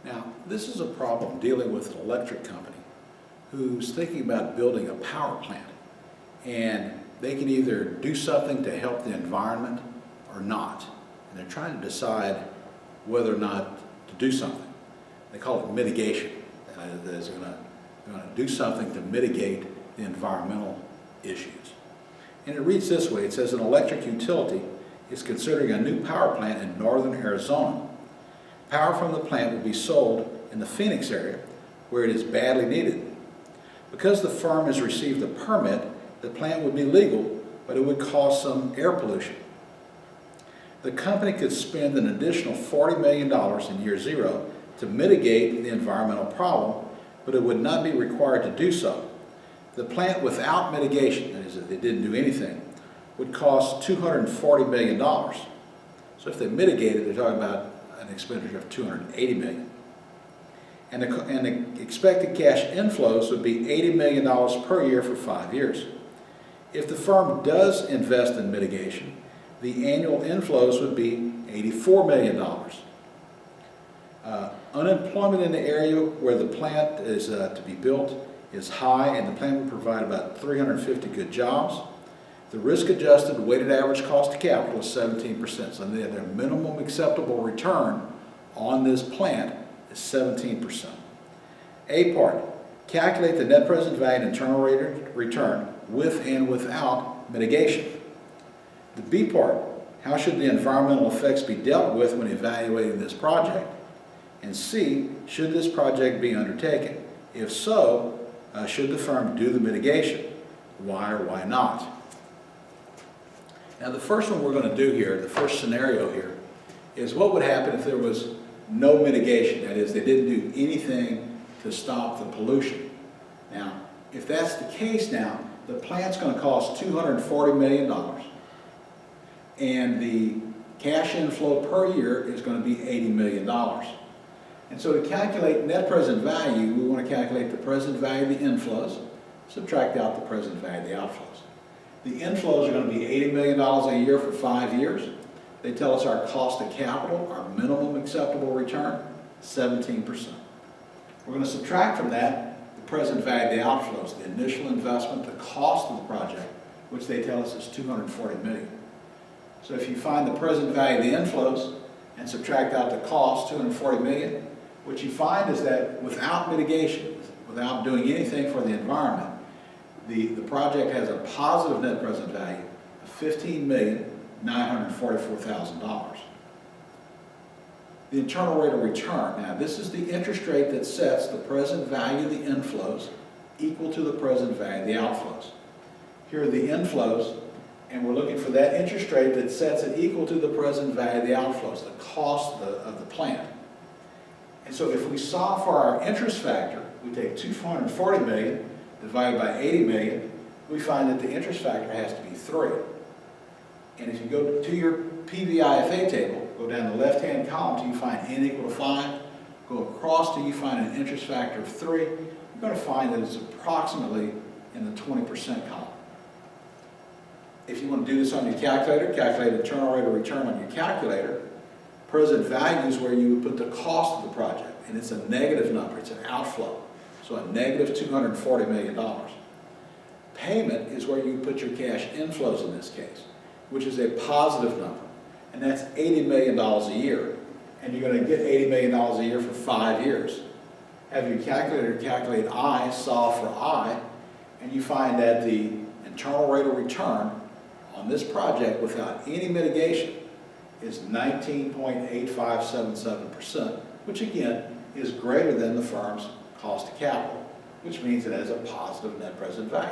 Now, this is a problem dealing with an electric company who's thinking about building a power plant, and they can either do something to help the environment or not. And they're trying to decide whether or not to do something. They call it mitigation. They're going to do something to mitigate the environmental issues. And it reads this way. It says an electric utility is considering a new power plant in northern Arizona. Power from the plant will be sold in the Phoenix area where it is badly needed. Because the firm has received a permit, the plant would be legal, but it would cause some air pollution. The company could spend an additional $40 million in year zero to mitigate the environmental problem, but it would not be required to do so. The plant without mitigation, that is, if they didn't do anything, would cost $240 million. So if they mitigated, they're talking about an expenditure of $280 million. And the expected cash inflows would be $80 million per year for 5 years. If the firm does invest in mitigation, the annual inflows would be $84 million. Unemployment in the area where the plant is to be built is high, and the plant will provide about 350 good jobs. The risk-adjusted weighted average cost of capital is 17%, so their minimum acceptable return on this plant is 17%. A part, calculate the net present value and internal rate of return with and without mitigation. The B part, how should the environmental effects be dealt with when evaluating this project? And C, should this project be undertaken? If so, should the firm do the mitigation? Why or why not? Now the first one we're going to do here, the first scenario here, is what would happen if there was no mitigation. That is, they didn't do anything to stop the pollution. Now, if that's the case now, the plant's going to cost $240 million, and the cash inflow per year is going to be $80 million. And so to calculate net present value, we want to calculate the present value of the inflows, subtract out the present value of the outflows. The inflows are going to be $80 million a year for 5 years. They tell us our cost of capital, our minimum acceptable return, 17%. We're going to subtract from that the present value of the outflows, the initial investment, the cost of the project, which they tell us is $240 million. So if you find the present value of the inflows and subtract out the cost, $240 million, what you find is that without mitigation, without doing anything for the environment, the project has a positive net present value of $15,944,000. The internal rate of return. Now, this is the interest rate that sets the present value of the inflows equal to the present value of the outflows. Here are the inflows, and we're looking for that interest rate that sets it equal to the present value of the outflows, the cost of the plant. And so if we solve for our interest factor, we take $240 million divided by $80 million, we find that the interest factor has to be 3. And if you go to your PVIFA table, go down the left-hand column till you find n equal to 5, go across till you find an interest factor of 3, you're going to find that it's approximately in the 20% column. If you want to do this on your calculator, calculate internal rate of return on your calculator. Present value is where you would put the cost of the project, and it's a negative number, it's an outflow. So a negative $240 million. Payment is where you put your cash inflows in this case, which is a positive number, and that's $80 million a year. And you're going to get $80 million a year for 5 years. Have your calculator calculate I, solve for I, and you find that the internal rate of return on this project without any mitigation is 19.8577%, which again is greater than the firm's cost of capital, which means it has a positive net present value.